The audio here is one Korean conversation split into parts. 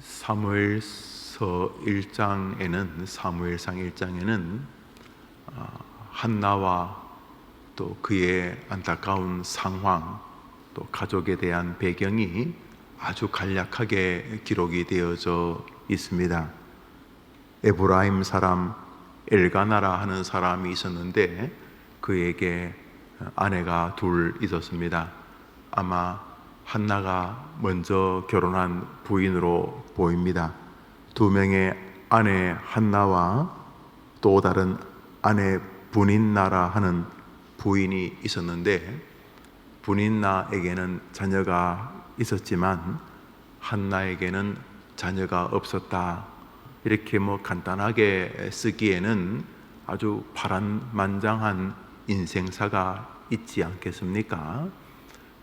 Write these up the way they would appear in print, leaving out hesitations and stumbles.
사무엘상 1장에는 한나와 또 그의 안타까운 상황, 또 가족에 대한 배경이 아주 간략하게 기록이 되어져 있습니다. 에브라임 사람 엘가나라 하는 사람이 있었는데 그에게 아내가 둘 있었습니다. 아마 한나가 먼저 결혼한 부인으로 보입니다. 두 명의 아내 한나와 또 다른 아내 브닌나라 하는 부인이 있었는데, 브닌나에게는 자녀가 있었지만 한나에게는 자녀가 없었다. 이렇게 간단하게 쓰기에는 아주 파란만장한 인생사가 있지 않겠습니까?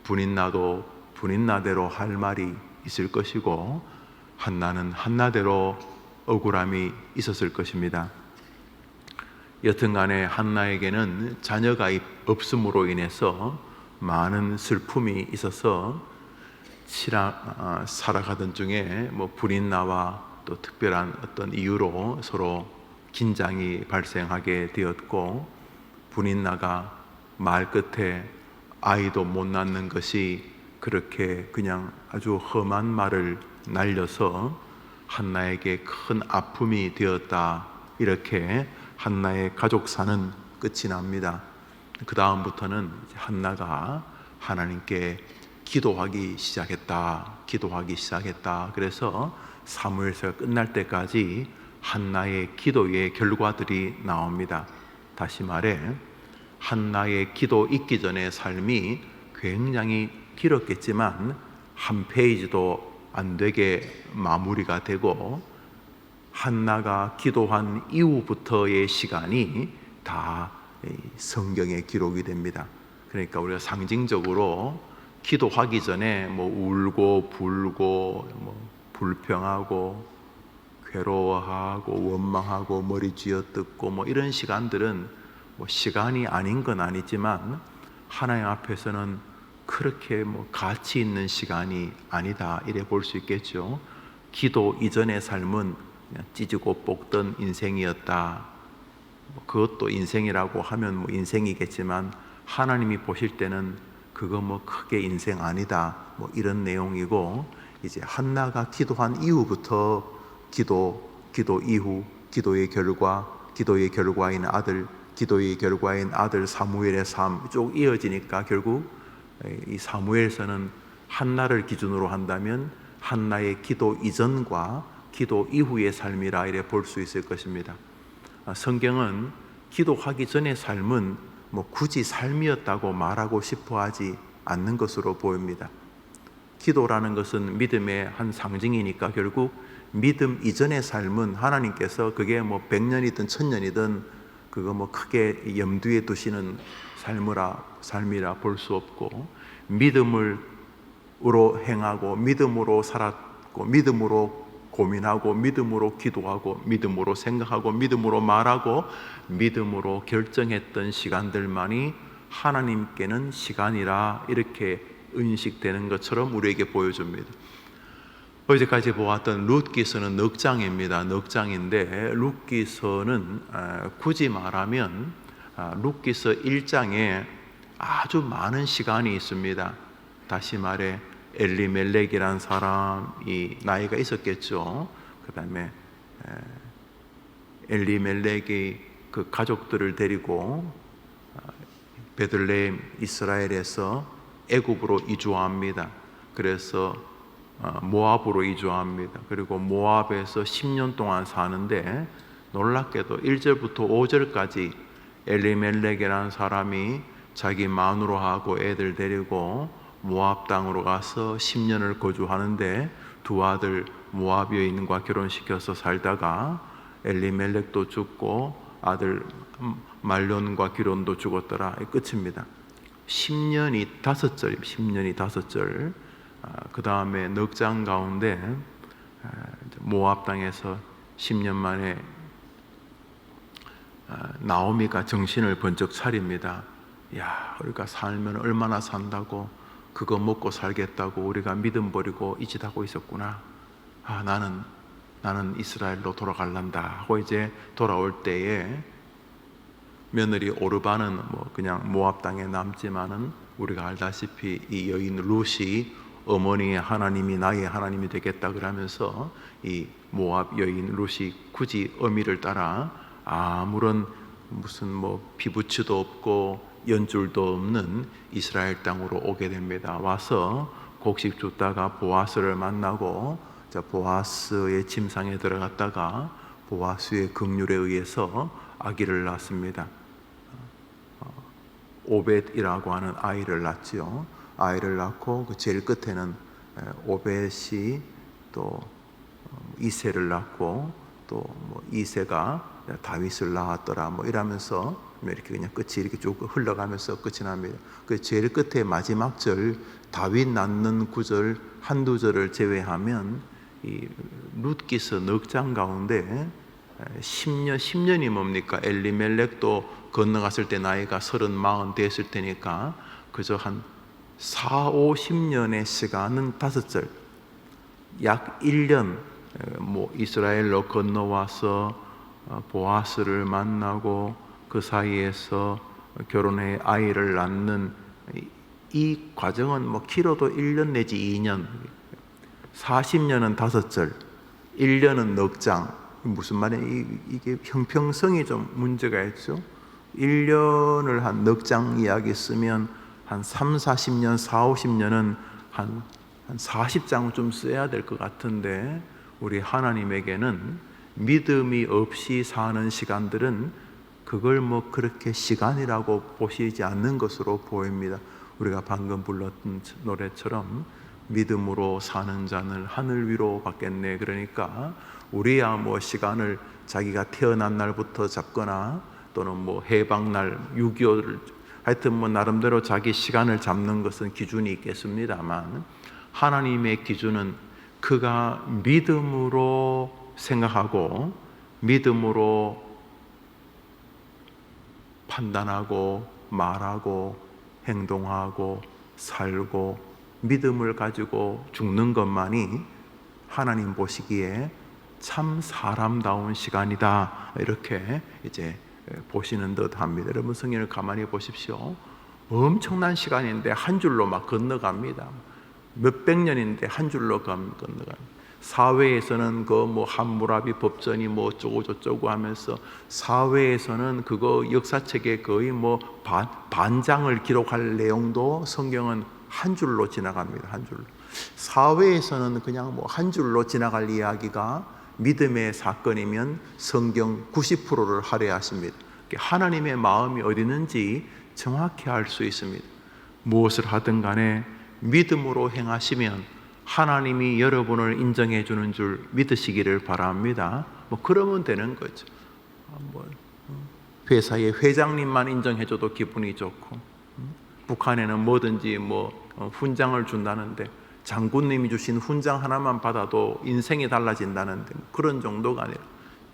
브닌나도 브닌나대로 할 말이 있을 것이고, 한나는 한나대로 억울함이 있었을 것입니다. 여튼간에 한나에게는 자녀가 없음으로 인해서 많은 슬픔이 있어서 살아가던 중에 브닌나와 또 특별한 어떤 이유로 서로 긴장이 발생하게 되었고, 브닌나가 말 끝에 아이도 못 낳는 것이 그렇게 그냥 아주 험한 말을 날려서 한나에게 큰 아픔이 되었다. 이렇게 한나의 가족사는 끝이 납니다. 그 다음부터는 한나가 하나님께 기도하기 시작했다. 그래서 사무엘서가 끝날 때까지 한나의 기도의 결과들이 나옵니다. 다시 말해, 한나의 기도 있기 전의 삶이 굉장히 길었겠지만 한 페이지도 안 되게 마무리가 되고, 한나가 기도한 이후부터의 시간이 다 성경에 기록이 됩니다. 그러니까 우리가 상징적으로 기도하기 전에 울고 불고 불평하고 괴로워하고 원망하고 머리 쥐어뜯고 이런 시간들은 시간이 아닌 건 아니지만 하나님 앞에서는 그렇게 가치 있는 시간이 아니다, 이래 볼 수 있겠죠. 기도 이전의 삶은 그냥 찢고 뽑던 인생이었다. 그것도 인생이라고 하면 인생이겠지만 하나님이 보실 때는 그거 크게 인생 아니다, 이런 내용이고, 이제 한나가 기도한 이후부터 기도 이후 기도의 결과인 아들 사무엘의 삶 쭉 이어지니까 결국 이 사무엘서는 한나를 기준으로 한다면 한나의 기도 이전과 기도 이후의 삶이라 이래 볼 수 있을 것입니다. 성경은 기도하기 전의 삶은 굳이 삶이었다고 말하고 싶어 하지 않는 것으로 보입니다. 기도라는 것은 믿음의 한 상징이니까 결국 믿음 이전의 삶은 하나님께서 그게 100년이든 1000년이든 그거 크게 염두에 두시는 삶이라 볼 수 없고, 믿음으로 행하고 믿음으로 살았고 믿음으로 고민하고 믿음으로 기도하고 믿음으로 생각하고 믿음으로 말하고 믿음으로 결정했던 시간들만이 하나님께는 시간이라 이렇게 인식되는 것처럼 우리에게 보여줍니다. 어제까지 보았던 룻기서는 넉장인데 룻기서는 굳이 말하면 룻기서 1장에 아주 많은 시간이 있습니다. 다시 말해 엘리멜렉이라는 사람이 나이가 있었겠죠. 그 다음에 엘리멜렉이 그 가족들을 데리고 베들레헴 이스라엘에서 애굽으로 이주합니다. 그래서 모압으로 이주합니다. 그리고 모압에서 10년 동안 사는데 놀랍게도 1절부터 5절까지 엘리멜렉이라는 사람이 자기 마누라하고 애들 데리고 모압 땅으로 가서 10년을 거주하는데 두 아들 모압 여인과 결혼시켜서 살다가 엘리멜렉도 죽고 아들 말론과 기론도 죽었더라. 끝입니다. 10년이 5절. 그 다음에 넉장 가운데 모압 땅에서 10년 만에 나오미가 정신을 번쩍 차립니다. 야, 우리가 살면 얼마나 산다고, 그거 먹고 살겠다고 우리가 믿음 버리고 이 짓 하고 있었구나. 나는 이스라엘로 돌아갈란다 하고 이제 돌아올 때에 며느리 오르바는 그냥 모압 땅에 남지만은 우리가 알다시피 이 여인 룻이 어머니의 하나님이 나의 하나님이 되겠다 그러면서 이 모압 여인 룻이 굳이 어미를 따라 아무런 무슨 피부치도 없고 연줄도 없는 이스라엘 땅으로 오게 됩니다. 와서 곡식 줍다가 보아스를 만나고 보아스의 침상에 들어갔다가 보아스의 긍휼에 의해서 아기를 낳습니다. 오벳이라고 하는 아이를 낳지요. 아이를 낳고 그 제일 끝에는 오벳이 또 이새를 낳고 또 이새가 다윗을 낳았더라 이러면서 이렇게 그냥 끝이 이렇게 쭉 흘러가면서 끝이 납니다. 그 제일 끝에 마지막 절 다윗 낳는 구절 한두 절을 제외하면 이 룻기서 넉 장 가운데 10년이 뭡니까? 엘리멜렉도 건너갔을 때 나이가 30, 40 됐을 테니까 그저 한 4, 50년의 시간은 5절, 약 1년 이스라엘로 건너와서 보아스를 만나고 그 사이에서 결혼해 아이를 낳는 이 과정은 길어도 1년 내지 2년, 40년은 5절, 1년은 넉 장. 무슨 말이에요? 이게 형평성이 좀 문제가 있죠. 1년을 한 넉 장 이야기 쓰면 한 3, 40년, 4, 50년은 한 40장은 좀 써야 될 것 같은데 우리 하나님에게는 믿음이 없이 사는 시간들은 그걸 그렇게 시간이라고 보시지 않는 것으로 보입니다. 우리가 방금 불렀던 노래처럼 믿음으로 사는 자는 하늘 위로 받겠네. 그러니까 우리야 시간을 자기가 태어난 날부터 잡거나 또는 해방날 6.25를 하여튼 나름대로 자기 시간을 잡는 것은 기준이 있겠습니다만 하나님의 기준은 그가 믿음으로 생각하고 믿음으로 판단하고 말하고 행동하고 살고 믿음을 가지고 죽는 것만이 하나님 보시기에 참 사람다운 시간이다 이렇게 이제 보시는 듯 합니다. 여러분 성경을 가만히 보십시오. 엄청난 시간인데 한 줄로 막 건너갑니다. 몇백 년인데 한 줄로 건너갑니다. 사회에서는 함무라비 법전이 어쩌고 저쩌고 하면서 사회에서는 그거 역사책에 거의 반장을 기록할 내용도 성경은 한 줄로 지나갑니다. 한 줄로. 사회에서는 그냥 한 줄로 지나갈 이야기가 믿음의 사건이면 성경 90%를 할애하십니다. 하나님의 마음이 어디 있는지 정확히 알 수 있습니다. 무엇을 하든 간에 믿음으로 행하시면 하나님이 여러분을 인정해 주는 줄 믿으시기를 바랍니다. 그러면 되는 거죠. 회사의 회장님만 인정해 줘도 기분이 좋고 북한에는 뭐든지 훈장을 준다는데 장군님이 주신 훈장 하나만 받아도 인생이 달라진다는데 그런 정도가 아니라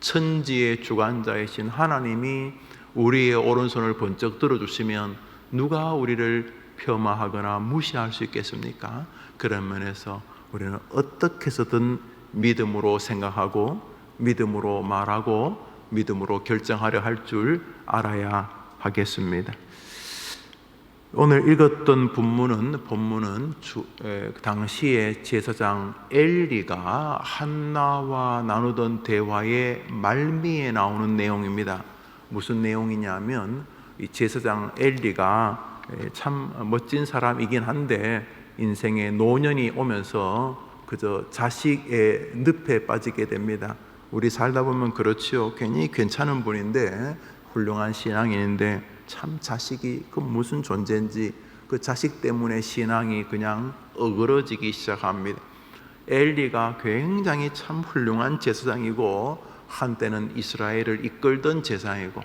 천지의 주관자이신 하나님이 우리의 오른손을 번쩍 들어주시면 누가 우리를 폄하하거나 무시할 수 있겠습니까? 그런 면에서 우리는 어떻게 해서든 믿음으로 생각하고 믿음으로 말하고 믿음으로 결정하려 할 줄 알아야 하겠습니다. 오늘 읽었던 본문은 당시에 제사장 엘리가 한나와 나누던 대화의 말미에 나오는 내용입니다. 무슨 내용이냐면 이 제사장 엘리가 참 멋진 사람이긴 한데 인생에 노년이 오면서 그저 자식의 늪에 빠지게 됩니다. 우리 살다 보면 그렇지요. 괜히 괜찮은 분인데 훌륭한 신앙인인데 참 자식이 그 무슨 존재인지 그 자식 때문에 신앙이 그냥 어그러지기 시작합니다. 엘리가 굉장히 참 훌륭한 제사장이고 한때는 이스라엘을 이끌던 제사장이고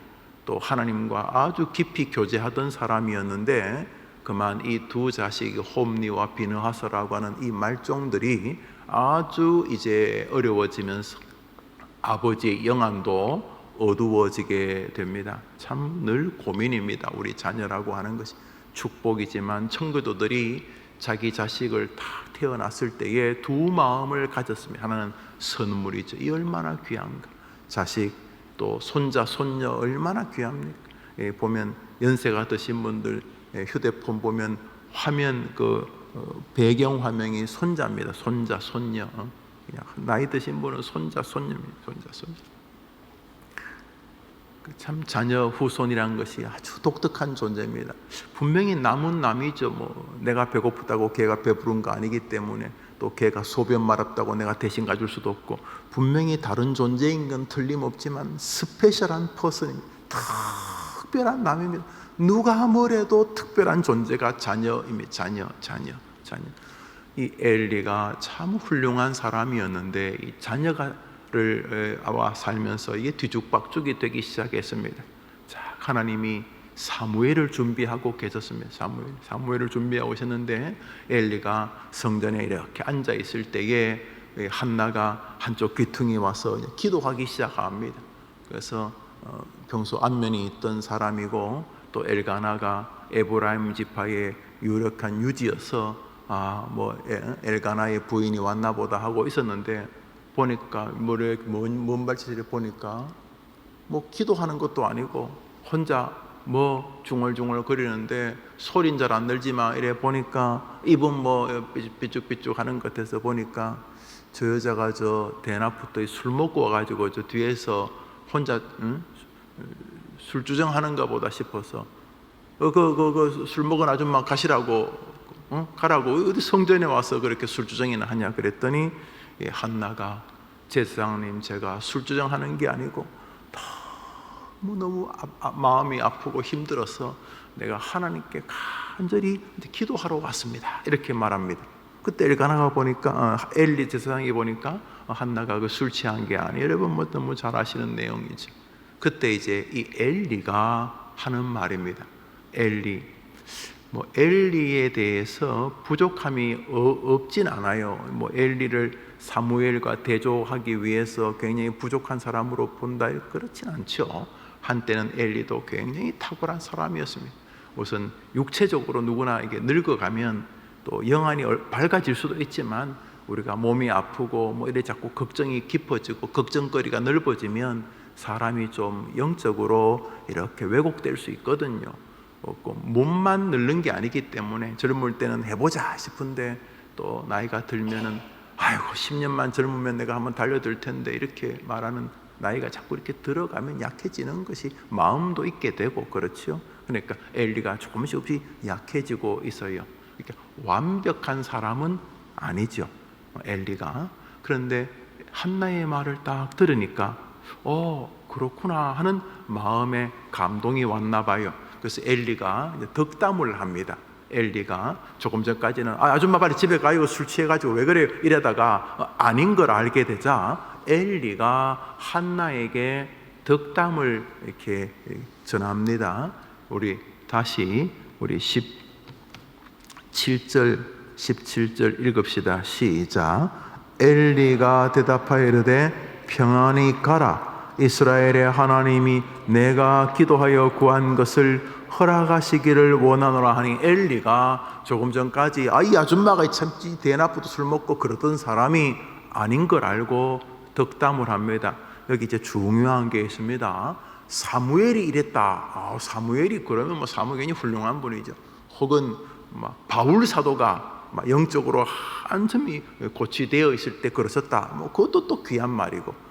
또 하나님과 아주 깊이 교제하던 사람이었는데 그만 이 두 자식 홈니와 비느하스라고 하는 이 말종들이 아주 이제 어려워지면서 아버지의 영안도 어두워지게 됩니다. 참 늘 고민입니다. 우리 자녀라고 하는 것이 축복이지만 청교도들이 자기 자식을 다 태어났을 때에 두 마음을 가졌습니다. 하나는 선물이죠. 이 얼마나 귀한가. 자식 또 손자 손녀 얼마나 귀합니까. 보면 연세가 드신 분들 휴대폰 보면 화면 배경 화면이 손자입니다. 손자 손녀. 그냥 나이 드신 분은 손자 손녀입니다. 손자 손녀. 참 자녀 후손이라는 것이 아주 독특한 존재입니다. 분명히 남은 남이죠. 내가 배고프다고 걔가 배부른 거 아니기 때문에, 또 걔가 소변 마렵다고 내가 대신 가줄 수도 없고, 분명히 다른 존재인 건 틀림없지만 스페셜한 퍼슨입니다. 특별한 남입니다. 누가 뭐래도 특별한 존재가 자녀입니다. 자녀. 이 엘리가 참 훌륭한 사람이었는데 이 자녀를 살면서 이게 뒤죽박죽이 되기 시작했습니다. 자, 하나님이 사무엘을 준비하고 계셨습니다. 사무엘을 준비하고 오셨는데 엘리가 성전에 이렇게 앉아 있을 때에 한나가 한쪽 귀퉁이에 와서 기도하기 시작합니다. 그래서 평소 안면이 있던 사람이고 또 엘가나가 에브라임 지파의 유력한 유지여서 엘가나의 부인이 왔나 보다 하고 있었는데, 보니까 뭔 발치를 보니까 기도하는 것도 아니고 혼자 중얼중얼 거리는데 소리는 잘 안 들지만 이래 보니까 입은 삐죽삐죽 하는 것 같아서 보니까 저 여자가 저 대낮부터 술 먹고 와가지고 저 뒤에서 혼자 술주정하는가 보다 싶어서 술 먹은 아줌마 가시라고 가라고, 어디 성전에 와서 그렇게 술주정이나 하냐 그랬더니 한나가 제사장님, 제가 술주정하는 게 아니고 너무 마음이 아프고 힘들어서 내가 하나님께 간절히 기도하러 왔습니다, 이렇게 말합니다. 그때 엘가나가 보니까 엘리 제사장이 보니까 한나가 술 취한 게 아니에요. 여러분 너무 잘 아시는 내용이죠. 그때 이제 이 엘리가 하는 말입니다. 엘리에 대해서 부족함이 없진 않아요. 엘리를 사무엘과 대조하기 위해서 굉장히 부족한 사람으로 본다, 그렇진 않죠. 한때는 엘리도 굉장히 탁월한 사람이었습니다. 우선 육체적으로 누구나 이게 늙어가면 또 영안이 밝아질 수도 있지만, 우리가 몸이 아프고 이래 자꾸 걱정이 깊어지고 걱정거리가 넓어지면 사람이 좀 영적으로 이렇게 왜곡될 수 있거든요. 몸만 늙는 게 아니기 때문에 젊을 때는 해보자 싶은데 또 나이가 들면은 10년만 젊으면 내가 한번 달려들 텐데 이렇게 말하는, 나이가 자꾸 이렇게 들어가면 약해지는 것이 마음도 있게 되고 그렇죠. 그러니까 엘리가 조금씩 약해지고 있어요. 그러니까 완벽한 사람은 아니죠, 엘리가. 그런데 한나의 말을 딱 들으니까 그렇구나 하는 마음에 감동이 왔나 봐요. 그래서 엘리가 덕담을 합니다. 엘리가 조금 전까지는 아줌마 빨리 집에 가요, 술 취해가지고 왜 그래요, 이러다가 아닌 걸 알게 되자 엘리가 한나에게 덕담을 이렇게 전합니다. 우리 다시 17절 읽읍시다. 시작. 엘리가 대답하여 이르되 평안히 가라. 이스라엘의 하나님이 내가 기도하여 구한 것을 허락하시기를 원하노라 하니, 엘리가 조금 전까지 이 아줌마가 참 대낮부터 술 먹고 그러던 사람이 아닌 걸 알고 덕담을 합니다. 여기 이제 중요한 게 있습니다. 사무엘이 이랬다. 사무엘이 그러면 사무엘이 훌륭한 분이죠. 혹은 바울 사도가 영적으로 한점이 고치되어 있을 때 그러셨다. 그것도 또 귀한 말이고,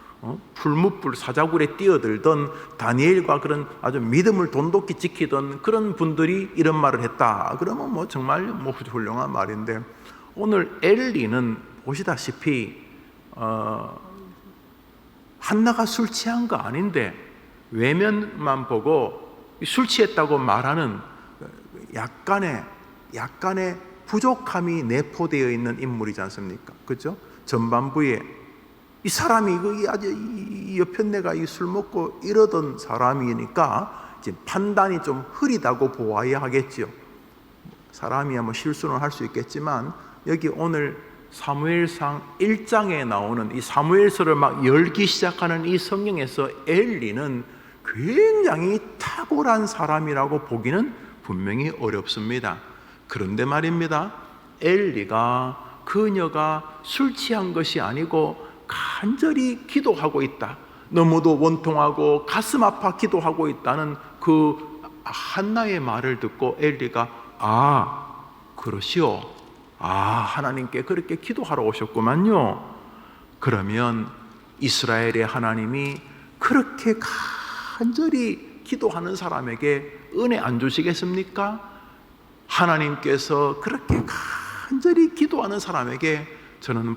풀무불 사자굴에 뛰어들던 다니엘과 그런 아주 믿음을 돈독히 지키던 그런 분들이 이런 말을 했다. 그러면 정말 훌륭한 말인데, 오늘 엘리는 보시다시피 한나가 술 취한 거 아닌데 외면만 보고 술 취했다고 말하는 약간의 부족함이 내포되어 있는 인물이지 않습니까? 그렇죠? 전반부에 이 사람이 아주 여편네가 술 먹고 이러던 사람이니까 이제 판단이 좀 흐리다고 보아야 하겠죠. 사람이야 실수는 할 수 있겠지만, 여기 오늘 사무엘상 1장에 나오는 이 사무엘서를 열기 시작하는 이 성경에서 엘리는 굉장히 탁월한 사람이라고 보기는 분명히 어렵습니다. 그런데 말입니다, 엘리가 그녀가 술 취한 것이 아니고 간절히 기도하고 있다, 너무도 원통하고 가슴 아파 기도하고 있다는 그 한나의 말을 듣고 엘리가 그러시오, 하나님께 그렇게 기도하러 오셨구만요. 그러면 이스라엘의 하나님이 그렇게 간절히 기도하는 사람에게 은혜 안 주시겠습니까? 하나님께서 그렇게 간절히 기도하는 사람에게 저는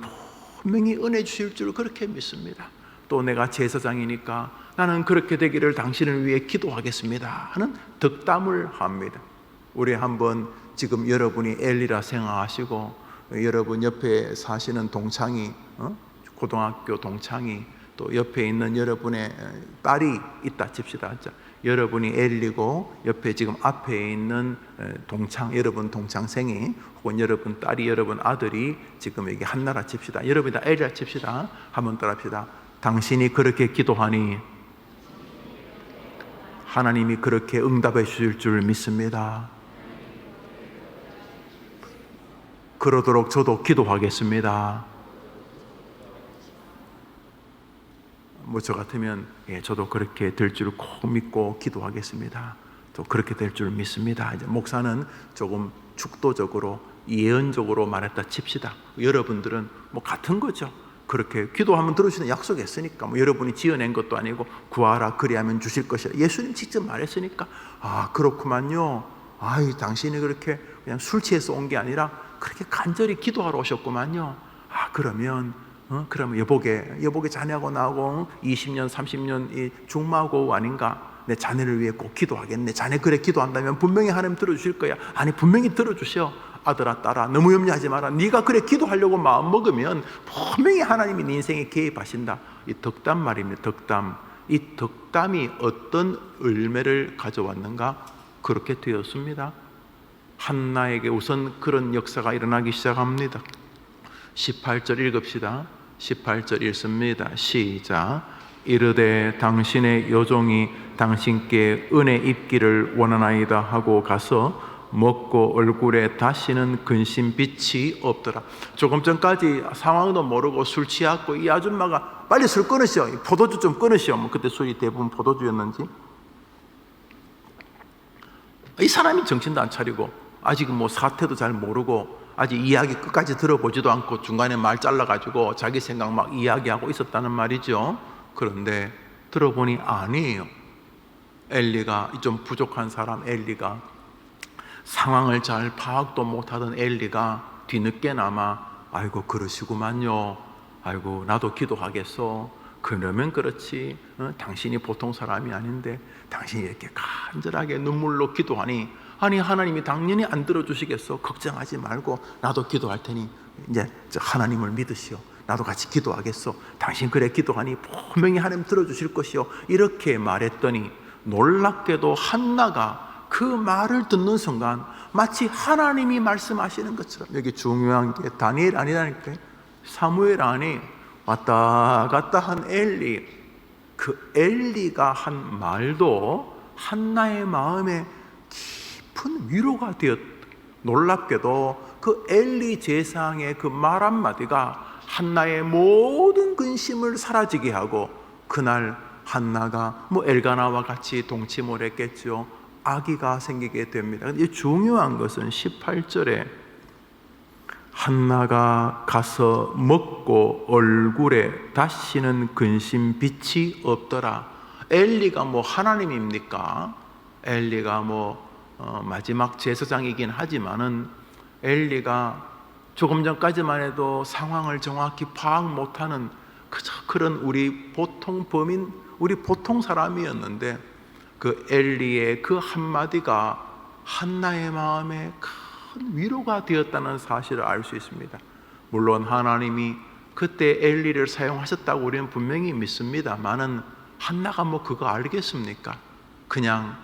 분명히 은혜 주실 줄 그렇게 믿습니다. 또 내가 제사장이니까 나는 그렇게 되기를 당신을 위해 기도하겠습니다 하는 덕담을 합니다. 우리 한번 지금 여러분이 엘리라 생각하시고 여러분 옆에 사시는 동창이, 고등학교 동창이, 또 옆에 있는 여러분의 딸이 있다 칩시다. 여러분이 엘리고 옆에 지금 앞에 있는 여러분 동창생이 혹은 여러분 딸이, 여러분 아들이 지금 여기 한나라 칩시다. 여러분이 다 엘리라 칩시다. 한번 따라합시다. 당신이 그렇게 기도하니 하나님이 그렇게 응답해 주실 줄 믿습니다. 그러도록 저도 기도하겠습니다. 저 같으면 저도 그렇게 될 줄 꼭 믿고 기도하겠습니다. 또 그렇게 될 줄 믿습니다. 이제 목사는 조금 축도적으로 예언적으로 말했다 칩시다. 여러분들은 같은 거죠. 그렇게 기도하면 들어주시는 약속했으니까, 여러분이 지어낸 것도 아니고 구하라 그리하면 주실 것이라 예수님 직접 말했으니까 그렇구만요. 당신이 그렇게 그냥 술 취해서 온 게 아니라 그렇게 간절히 기도하러 오셨구만요. 그러면 여보게 자네하고 나하고 20년 30년 중마고 아닌가? 내 자네를 위해 꼭 기도하겠네. 자네 그래 기도한다면 분명히 하나님 들어주실 거야. 아니 분명히 들어주셔. 아들아 딸아 너무 염려하지 마라. 네가 그래 기도하려고 마음 먹으면 분명히 하나님이 네 인생에 개입하신다. 이 덕담 말입니다. 덕담. 이 덕담이 어떤 열매를 가져왔는가? 그렇게 되었습니다. 한나에게 우선 그런 역사가 일어나기 시작합니다. 18절 읽읍시다. 18절 읽습니다. 시작. 이르되 당신의 여종이 당신께 은혜 입기를 원하나이다 하고 가서 먹고 얼굴에 다시는 근심빛이 없더라. 조금 전까지 상황도 모르고 술 취하고 이 아줌마가 빨리 술 끊으시오, 포도주 좀 끊으시오. 그때 술이 대부분 포도주였는지 이 사람이 정신도 안 차리고 아직 사태도 잘 모르고 아직 이야기 끝까지 들어보지도 않고 중간에 말 잘라가지고 자기 생각 막 이야기하고 있었다는 말이죠. 그런데 들어보니 아니에요. 엘리가, 좀 부족한 사람 엘리가, 상황을 잘 파악도 못하던 엘리가 뒤늦게나마 아이고 그러시구만요. 아이고 나도 기도하겠어. 그러면 그렇지. 당신이 보통 사람이 아닌데 당신이 이렇게 간절하게 눈물로 기도하니 아니 하나님이 당연히 안 들어주시겠어. 걱정하지 말고 나도 기도할 테니 이제 하나님을 믿으시오. 나도 같이 기도하겠어. 당신 그래 기도하니 분명히 하나님 들어주실 것이요. 이렇게 말했더니 놀랍게도 한나가 그 말을 듣는 순간 마치 하나님이 말씀하시는 것처럼, 여기 중요한 게 다니엘 아니라니까요. 사무엘 아니, 왔다 갔다 한 엘리, 그 엘리가 한 말도 한나의 마음에 깊은 위로가 되었다. 놀랍게도 그 엘리 제사장의 그 말 한마디가 한나의 모든 근심을 사라지게 하고 그날 한나가 엘가나와 같이 동침을 했겠죠. 아기가 생기게 됩니다. 근데 중요한 것은 18절에 한나가 가서 먹고 얼굴에 다시는 근심빛이 없더라. 엘리가 하나님입니까? 엘리가 마지막 제사장이긴 하지만은 엘리가 조금 전까지만 해도 상황을 정확히 파악 못하는 그런 우리 보통 범인, 우리 보통 사람이었는데 그 엘리의 그 한마디가 한나의 마음에 큰 위로가 되었다는 사실을 알 수 있습니다. 물론 하나님이 그때 엘리를 사용하셨다고 우리는 분명히 믿습니다만은 한나가 그거 알겠습니까? 그냥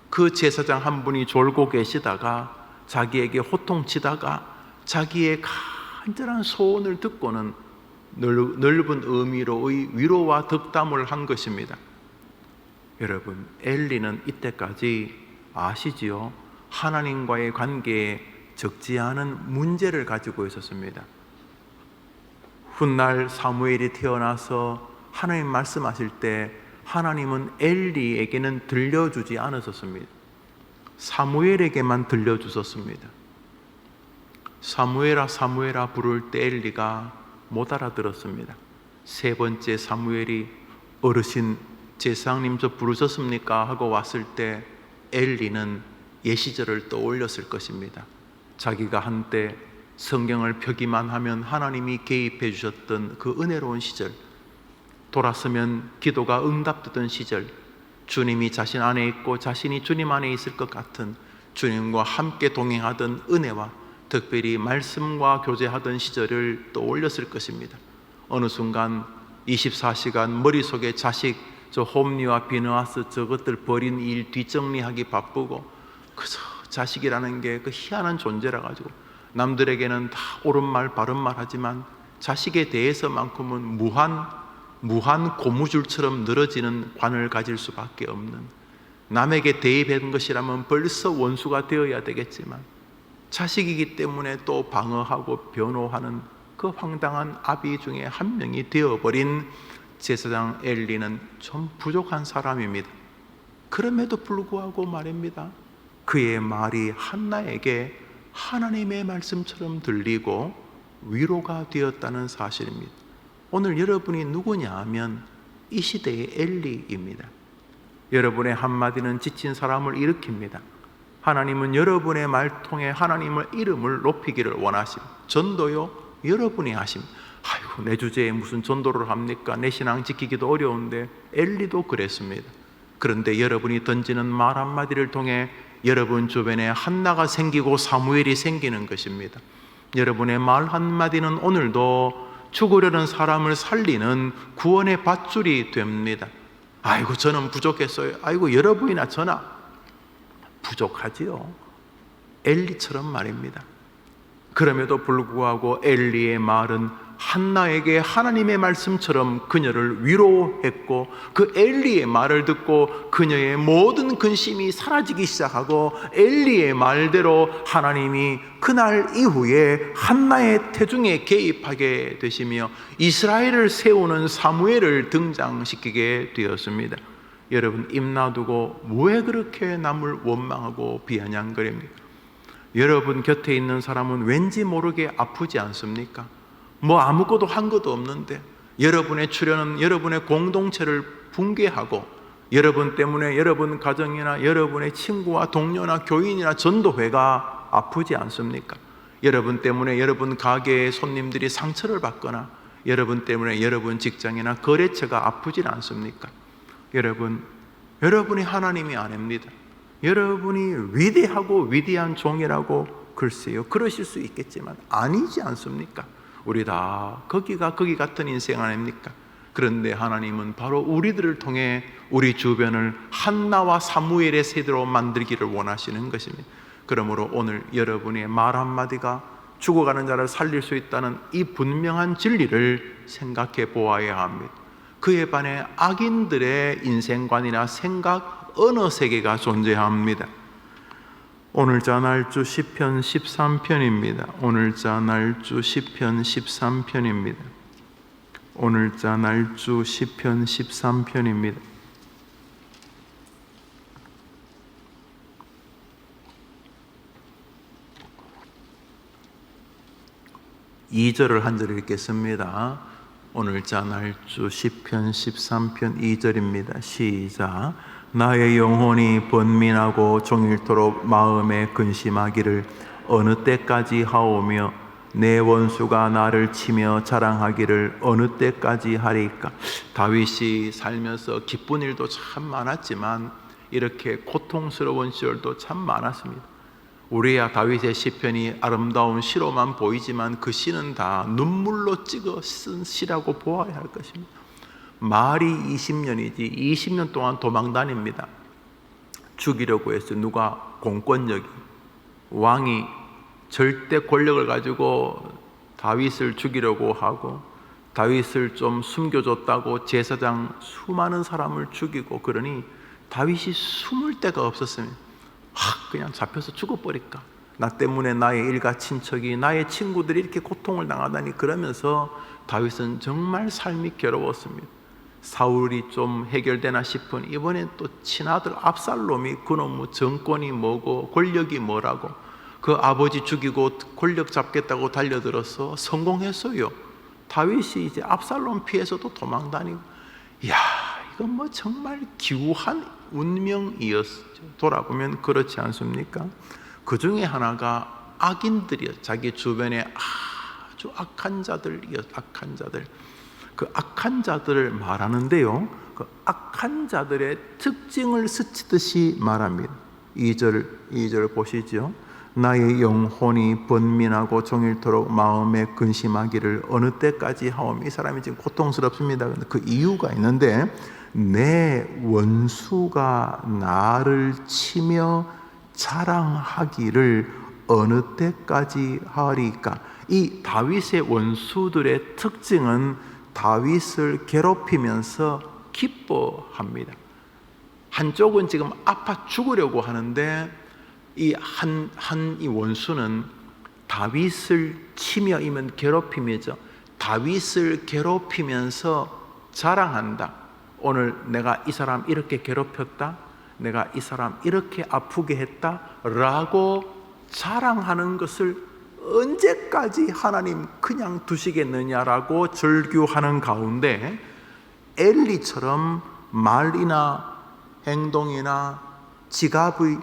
그 제사장 한 분이 졸고 계시다가 자기에게 호통치다가 자기의 간절한 소원을 듣고는 넓은 의미로의 위로와 덕담을 한 것입니다. 여러분, 엘리는 이때까지 아시지요? 하나님과의 관계에 적지 않은 문제를 가지고 있었습니다. 훗날 사무엘이 태어나서 하나님 말씀하실 때 하나님은 엘리에게는 들려주지 않으셨습니다. 사무엘에게만 들려주셨습니다. 사무엘아 사무엘아 부를 때 엘리가 못 알아들었습니다. 세 번째 사무엘이 어르신 제사장님 저 부르셨습니까? 하고 왔을 때 엘리는 예시절을 떠올렸을 것입니다. 자기가 한때 성경을 펴기만 하면 하나님이 개입해 주셨던 그 은혜로운 시절, 돌았으면 기도가 응답되던 시절, 주님이 자신 안에 있고 자신이 주님 안에 있을 것 같은 주님과 함께 동행하던 은혜와 특별히 말씀과 교제하던 시절을 떠올렸을 것입니다. 어느 순간 24시간 머릿속에 자식, 저 홈리와 비느하스 저것들 버린 일 뒷정리하기 바쁘고 그저 자식이라는 게 그 희한한 존재라 가지고 남들에게는 다 옳은 말 바른 말 하지만 자식에 대해서만큼은 무한 고무줄처럼 늘어지는 관을 가질 수밖에 없는, 남에게 대입한 것이라면 벌써 원수가 되어야 되겠지만 자식이기 때문에 또 방어하고 변호하는 그 황당한 아비 중에 한 명이 되어버린 제사장 엘리는 좀 부족한 사람입니다. 그럼에도 불구하고 말입니다, 그의 말이 한나에게 하나님의 말씀처럼 들리고 위로가 되었다는 사실입니다. 오늘 여러분이 누구냐 하면 이 시대의 엘리입니다. 여러분의 한마디는 지친 사람을 일으킵니다. 하나님은 여러분의 말통에 하나님의 이름을 높이기를 원하십니다. 전도요 여러분이 하십니다. 아이고 내 주제에 무슨 전도를 합니까? 내 신앙 지키기도 어려운데. 엘리도 그랬습니다. 그런데 여러분이 던지는 말 한마디를 통해 여러분 주변에 한나가 생기고 사무엘이 생기는 것입니다. 여러분의 말 한마디는 오늘도 죽으려는 사람을 살리는 구원의 밧줄이 됩니다. 아이고 저는 부족했어요. 아이고 여러분이나 저나 부족하지요. 엘리처럼 말입니다. 그럼에도 불구하고 엘리의 말은 한나에게 하나님의 말씀처럼 그녀를 위로했고, 그 엘리의 말을 듣고 그녀의 모든 근심이 사라지기 시작하고, 엘리의 말대로 하나님이 그날 이후에 한나의 태중에 개입하게 되시며 이스라엘을 세우는 사무엘을 등장시키게 되었습니다. 여러분 입 놔두고 왜 그렇게 남을 원망하고 비아냥거립니까? 여러분 곁에 있는 사람은 왠지 모르게 아프지 않습니까? 뭐 아무것도 한 것도 없는데 여러분의 출현은 여러분의 공동체를 붕괴하고, 여러분 때문에 여러분 가정이나 여러분의 친구와 동료나 교인이나 전도회가 아프지 않습니까? 여러분 때문에 여러분 가게의 손님들이 상처를 받거나 여러분 때문에 여러분 직장이나 거래처가 아프지 않습니까? 여러분이 하나님이 아닙니다. 여러분이 위대하고 위대한 종이라고 글쎄요 그러실 수 있겠지만 아니지 않습니까? 우리 다 거기가 거기 같은 인생 아닙니까? 그런데 하나님은 바로 우리들을 통해 우리 주변을 한나와 사무엘의 세대로 만들기를 원하시는 것입니다. 그러므로 오늘 여러분의 말 한마디가 죽어가는 자를 살릴 수 있다는 이 분명한 진리를 생각해 보아야 합니다. 그에 반해 악인들의 인생관이나 생각 언어 세계가 존재합니다. 오늘자 날주 시편 13편입니다. 오늘자 날주 시편 13편입니다. 오늘자 날주 시편 13편입니다. 이 절을 한 절 읽겠습니다. 오늘자 날주 시편 13편 2절입니다. 시작. 나의 영혼이 번민하고 종일토록 마음에 근심하기를 어느 때까지 하오며 내 원수가 나를 치며 자랑하기를 어느 때까지 하리까. 다윗이 살면서 기쁜 일도 참 많았지만 이렇게 고통스러운 시절도 참 많았습니다. 우리야 다윗의 시편이 아름다운 시로만 보이지만 그 시는 다 눈물로 찍어 쓴 시라고 보아야 할 것입니다. 말이 20년이지 20년 동안 도망 다닙니다. 죽이려고 해서 누가 공권력이, 왕이 절대 권력을 가지고 다윗을 죽이려고 하고 다윗을 좀 숨겨줬다고 제사장 수많은 사람을 죽이고 그러니 다윗이 숨을 데가 없었습니다. 그냥 잡혀서 죽어버릴까. 나 때문에 나의 일가 친척이, 나의 친구들이 이렇게 고통을 당하다니. 그러면서 다윗은 정말 삶이 괴로웠습니다. 사울이 좀 해결되나 싶은 이번엔 또 친아들 압살롬이 그놈의 정권이 뭐고 권력이 뭐라고, 그 아버지 죽이고 권력 잡겠다고 달려들어서 성공했어요. 다윗이 이제 압살롬 피해서도 도망다니고. 이야, 이건 뭐 정말 기우한 운명이었죠. 돌아보면 그렇지 않습니까? 그 중에 하나가 악인들이요, 자기 주변에 아주 악한 자들이요, 악한 자들. 그 악한 자들을 말하는데요, 그 악한 자들의 특징을 스치듯이 말합니다. 2절 보시죠. 나의 영혼이 번민하고 종일토록 마음에 근심하기를 어느 때까지 하오며. 이 사람이 지금 고통스럽습니다. 그런데 그 이유가 있는데, 내 원수가 나를 치며 자랑하기를 어느 때까지 하리까. 이 다윗의 원수들의 특징은 다윗을 괴롭히면서 기뻐합니다. 한쪽은 지금 아파 죽으려고 하는데, 이 원수는 다윗을 치며이면 괴롭힘이죠. 다윗을 괴롭히면서 자랑한다. 오늘 내가 이 사람 이렇게 괴롭혔다, 내가 이 사람 이렇게 아프게 했다 라고 자랑하는 것을 언제까지 하나님 그냥 두시겠느냐라고 절규하는 가운데, 엘리처럼 말이나 행동이나 지갑의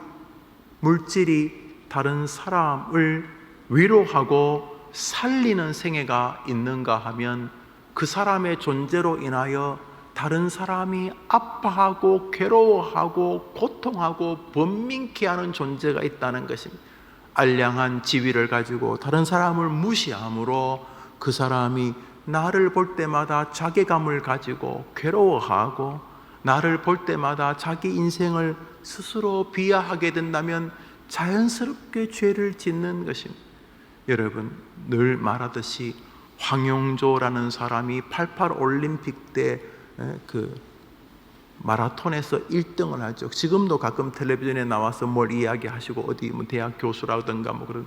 물질이 다른 사람을 위로하고 살리는 생애가 있는가 하면, 그 사람의 존재로 인하여 다른 사람이 아파하고 괴로워하고 고통하고 번민케 하는 존재가 있다는 것입니다. 알량한 지위를 가지고 다른 사람을 무시함으로 그 사람이 나를 볼 때마다 자괴감을 가지고 괴로워하고, 나를 볼 때마다 자기 인생을 스스로 비하하게 된다면 자연스럽게 죄를 짓는 것입니다. 여러분, 늘 말하듯이 황용조라는 사람이 88 올림픽 때 그 마라톤에서 1등을 하죠. 지금도 가끔 텔레비전에 나와서 뭘 이야기하시고, 어디 뭐 대학 교수라든가 뭐 그런,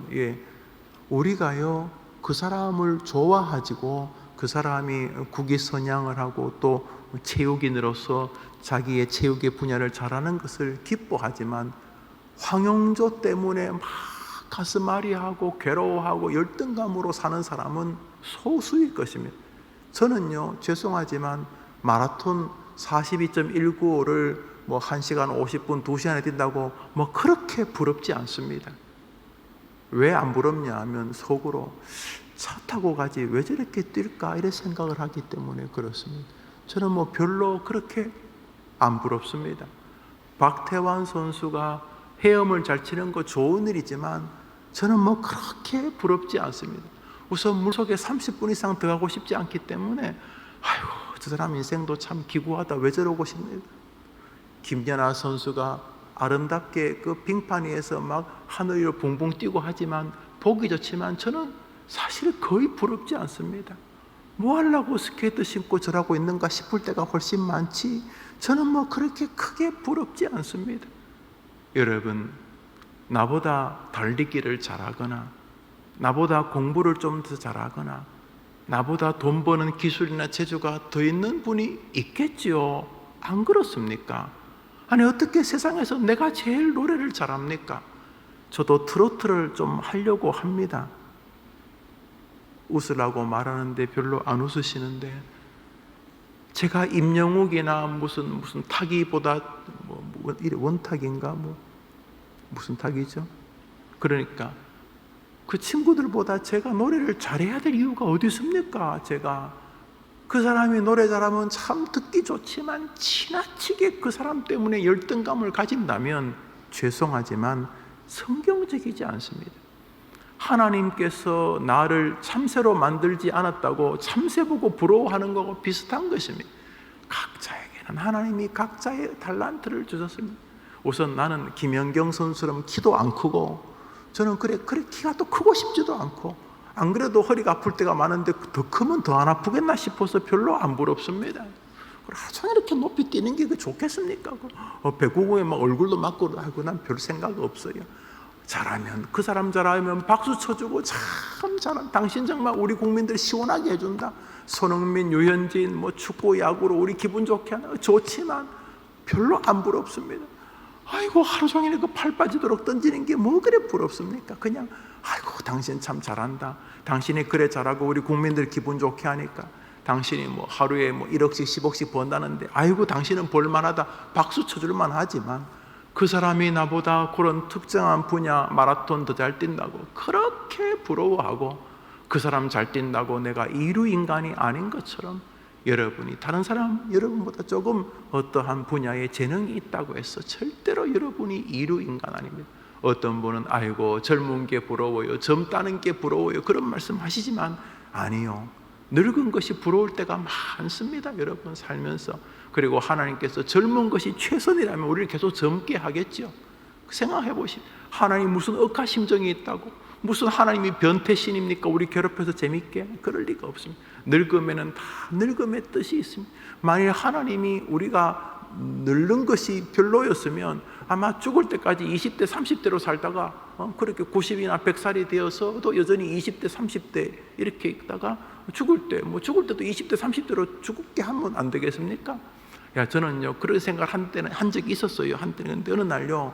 우리가요 그 사람을 좋아하지고 그 사람이 국위선양을 하고 또 체육인으로서 자기의 체육의 분야를 잘하는 것을 기뻐하지만, 황용조 때문에 막 가슴앓이하고 괴로워하고 열등감으로 사는 사람은 소수일 것입니다. 저는요, 죄송하지만 마라톤 42.195를 뭐 1시간 50분 2시간에 뛴다고 뭐 그렇게 부럽지 않습니다. 왜 안 부럽냐 하면, 속으로 차 타고 가지 왜 저렇게 뛸까 이런 생각을 하기 때문에 그렇습니다. 저는 뭐 별로 그렇게 안 부럽습니다. 박태환 선수가 헤엄을 잘 치는 거 좋은 일이지만 저는 뭐 그렇게 부럽지 않습니다. 우선 물속에 30분 이상 들어가고 싶지 않기 때문에, 아이고 저 사람 인생도 참 기구하다, 왜 저러고 싶습니다. 김연아 선수가 아름답게 그 빙판 위에서 막 하늘 위로 붕붕 뛰고 하지만 보기 좋지만 저는 사실 거의 부럽지 않습니다. 뭐 하려고 스케이트 신고 저러고 있는가 싶을 때가 훨씬 많지, 저는 뭐 그렇게 크게 부럽지 않습니다. 여러분, 나보다 달리기를 잘하거나, 나보다 공부를 좀 더 잘하거나, 나보다 돈 버는 기술이나 재주가 더 있는 분이 있겠지요. 안 그렇습니까? 아니, 어떻게 세상에서 내가 제일 노래를 잘합니까? 저도 트로트를 좀 하려고 합니다. 웃으라고 말하는데 별로 안 웃으시는데, 제가 임영웅이나 무슨 타기보다 원탁인가 무슨 타기죠? 그러니까 그 친구들보다 제가 노래를 잘해야 될 이유가 어디 있습니까? 제가 그 사람이 노래 잘하면 참 듣기 좋지만 지나치게 그 사람 때문에 열등감을 가진다면 죄송하지만 성경적이지 않습니다. 하나님께서 나를 참새로 만들지 않았다고 참새 보고 부러워하는 거하고 비슷한 것입니다. 각자에게는 하나님이 각자의 달란트를 주셨습니다. 우선 나는 김연경 선수처럼 키도 안 크고, 저는 그래 키가 또 크고 싶지도 않고, 안 그래도 허리가 아플 때가 많은데 더 크면 더 안 아프겠나 싶어서 별로 안 부럽습니다. 하루 종일 이렇게 높이 뛰는 게 좋겠습니까? 배구공에 막 얼굴도 맞고 하고 난 별 생각 없어요. 잘하면, 그 사람 잘하면 박수 쳐주고 참 잘한, 당신 정말 우리 국민들 시원하게 해준다. 손흥민, 유현진, 뭐 축구, 야구로 우리 기분 좋게 하나, 좋지만 별로 안 부럽습니다. 아이고, 하루 종일 그 팔 빠지도록 던지는 게 뭐 그래 부럽습니까? 그냥 아이고, 당신 참 잘한다. 당신이 그래 잘하고 우리 국민들 기분 좋게 하니까, 당신이 뭐 하루에 뭐 1억씩 10억씩 번다는데 아이고, 당신은 볼만하다. 박수 쳐줄만 하지만 그 사람이 나보다 그런 특정한 분야 마라톤 더 잘 뛴다고 그렇게 부러워하고, 그 사람 잘 뛴다고 내가 이루 인간이 아닌 것처럼, 여러분이 다른 사람 여러분보다 조금 어떠한 분야에 재능이 있다고 해서 절대로 여러분이 이루 인간 아닙니다. 어떤 분은 아이고, 젊은 게 부러워요, 젊다는 게 부러워요, 그런 말씀 하시지만 아니요, 늙은 것이 부러울 때가 많습니다, 여러분 살면서. 그리고 하나님께서 젊은 것이 최선이라면 우리를 계속 젊게 하겠죠. 생각해 보십시오. 하나님 무슨 억하심정이 있다고, 무슨 하나님이 변태신입니까? 우리 괴롭혀서 재밌게? 그럴 리가 없습니다. 늙으면은 다 늙음의 뜻이 있습니다. 만일 하나님이 우리가 늙는 것이 별로였으면 아마 죽을 때까지 20대 30대로 살다가 그렇게 90이나 100살이 되어서도 여전히 20대 30대 이렇게 있다가 죽을 때도 20대 30대로 죽게 하면 안 되겠습니까? 저는요 그런 생각을 한때는 한 적이 있었어요. 한때는. 근데 어느 날요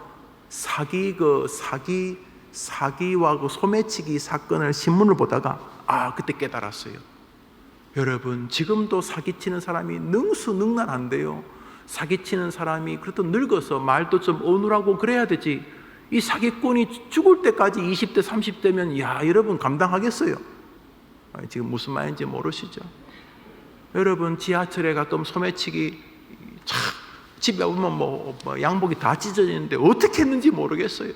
사기와 그 소매치기 사건을 신문을 보다가 그때 깨달았어요. 여러분, 지금도 사기치는 사람이 능수능란한데요, 사기치는 사람이 그래도 늙어서 말도 좀 어눌하고 그래야 되지, 이 사기꾼이 죽을 때까지 20대 30대면 여러분 감당하겠어요? 지금 무슨 말인지 모르시죠? 여러분, 지하철에 가끔 소매치기 집에 오면 뭐 양복이 다 찢어지는데 어떻게 했는지 모르겠어요.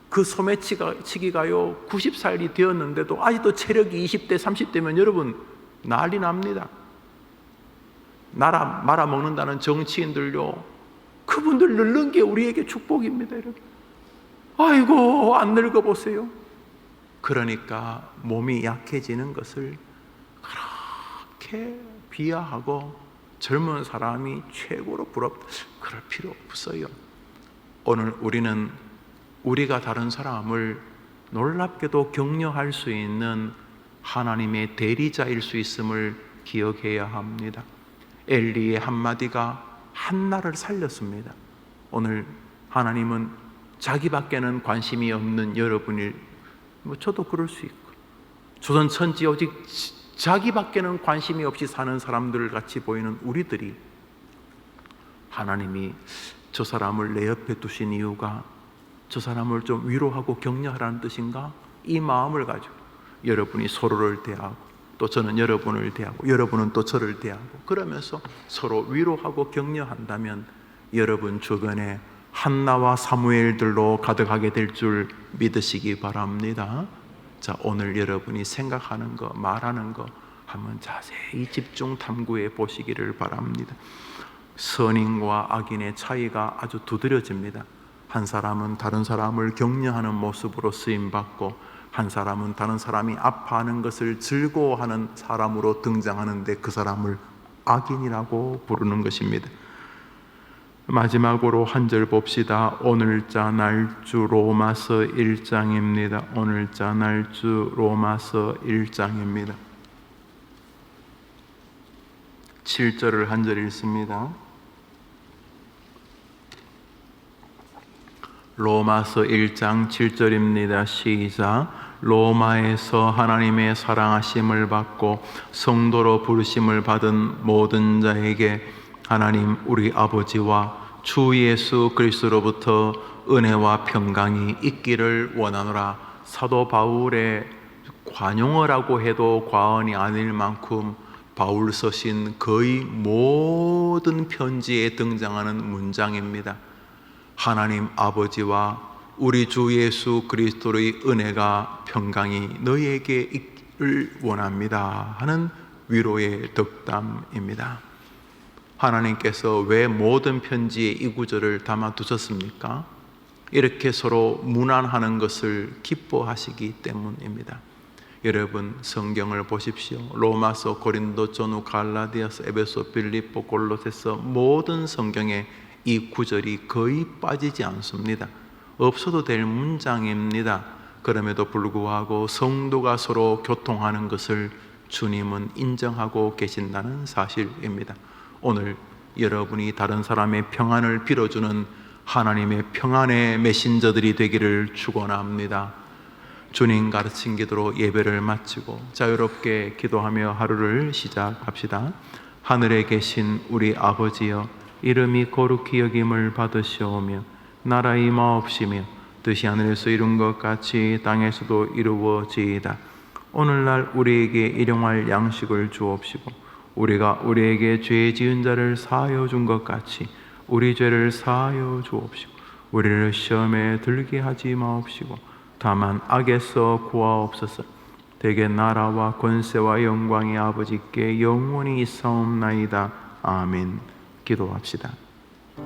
그 소매치기가요 90살이 되었는데도 아직도 체력이 20대 30대면 여러분 난리 납니다. 나라 말아먹는다는 정치인들요, 그분들 늙는 게 우리에게 축복입니다, 여러분. 아이고, 안 늙어보세요. 그러니까 몸이 약해지는 것을 그렇게 비하하고 젊은 사람이 최고로 부럽다, 그럴 필요 없어요. 오늘 우리는 우리가 다른 사람을 놀랍게도 격려할 수 있는 하나님의 대리자일 수 있음을 기억해야 합니다. 엘리의 한마디가 한나를 살렸습니다. 오늘 하나님은 자기밖에는 관심이 없는 여러분이, 저도 그럴 수 있고, 조선 천지 오직 자기밖에는 관심이 없이 사는 사람들 같이 보이는 우리들이, 하나님이 저 사람을 내 옆에 두신 이유가 저 사람을 좀 위로하고 격려하라는 뜻인가? 이 마음을 가지고 여러분이 서로를 대하고, 또 저는 여러분을 대하고, 여러분은 또 저를 대하고, 그러면서 서로 위로하고 격려한다면 여러분 주변에 한나와 사무엘들로 가득하게 될 줄 믿으시기 바랍니다. 자, 오늘 여러분이 생각하는 거, 말하는 거 한번 자세히 집중 탐구해 보시기를 바랍니다. 선인과 악인의 차이가 아주 두드러집니다. 한 사람은 다른 사람을 격려하는 모습으로 쓰임받고, 한 사람은 다른 사람이 아파하는 것을 즐거워하는 사람으로 등장하는데 그 사람을 악인이라고 부르는 것입니다. 마지막으로 한 절 봅시다. 오늘자 날주 로마서 1장입니다. 오늘자 날주 로마서 1장입니다. 7절을 한 절 읽습니다. 로마서 1장 7절입니다. 시작. 로마에서 하나님의 사랑하심을 받고 성도로 부르심을 받은 모든 자에게 하나님 우리 아버지와 주 예수 그리스도로부터 은혜와 평강이 있기를 원하노라. 사도 바울의 관용어라고 해도 과언이 아닐 만큼 바울 서신 거의 모든 편지에 등장하는 문장입니다. 하나님 아버지와 우리 주 예수 그리스도의 은혜가 평강이 너희에게 있기를 원합니다 하는 위로의 덕담입니다. 하나님께서 왜 모든 편지에 이 구절을 담아두셨습니까? 이렇게 서로 문안하는 것을 기뻐하시기 때문입니다. 여러분 성경을 보십시오. 로마서, 고린도, 전후, 갈라디아서, 에베소, 빌립보, 골로새서 모든 성경에 이 구절이 거의 빠지지 않습니다. 없어도 될 문장입니다. 그럼에도 불구하고 성도가 서로 교통하는 것을 주님은 인정하고 계신다는 사실입니다. 오늘 여러분이 다른 사람의 평안을 빌어주는 하나님의 평안의 메신저들이 되기를 축원합니다. 주님 가르친 기도로 예배를 마치고 자유롭게 기도하며 하루를 시작합시다. 하늘에 계신 우리 아버지여, 이름이 거룩히 여김을 받으시오며 나라의 임하옵시며 뜻이 하늘에서 이룬 것 같이 땅에서도 이루어지이다. 오늘날 우리에게 일용할 양식을 주옵시고 우리가 우리에게 죄 지은 자를 사하여 준 것 같이 우리 죄를 사하여 주옵시고 우리를 시험에 들게 하지 마옵시고 다만 악에서 구하옵소서. 대개 나라와 권세와 영광이 아버지께 영원히 있사옵나이다. 아멘. 기도합시다.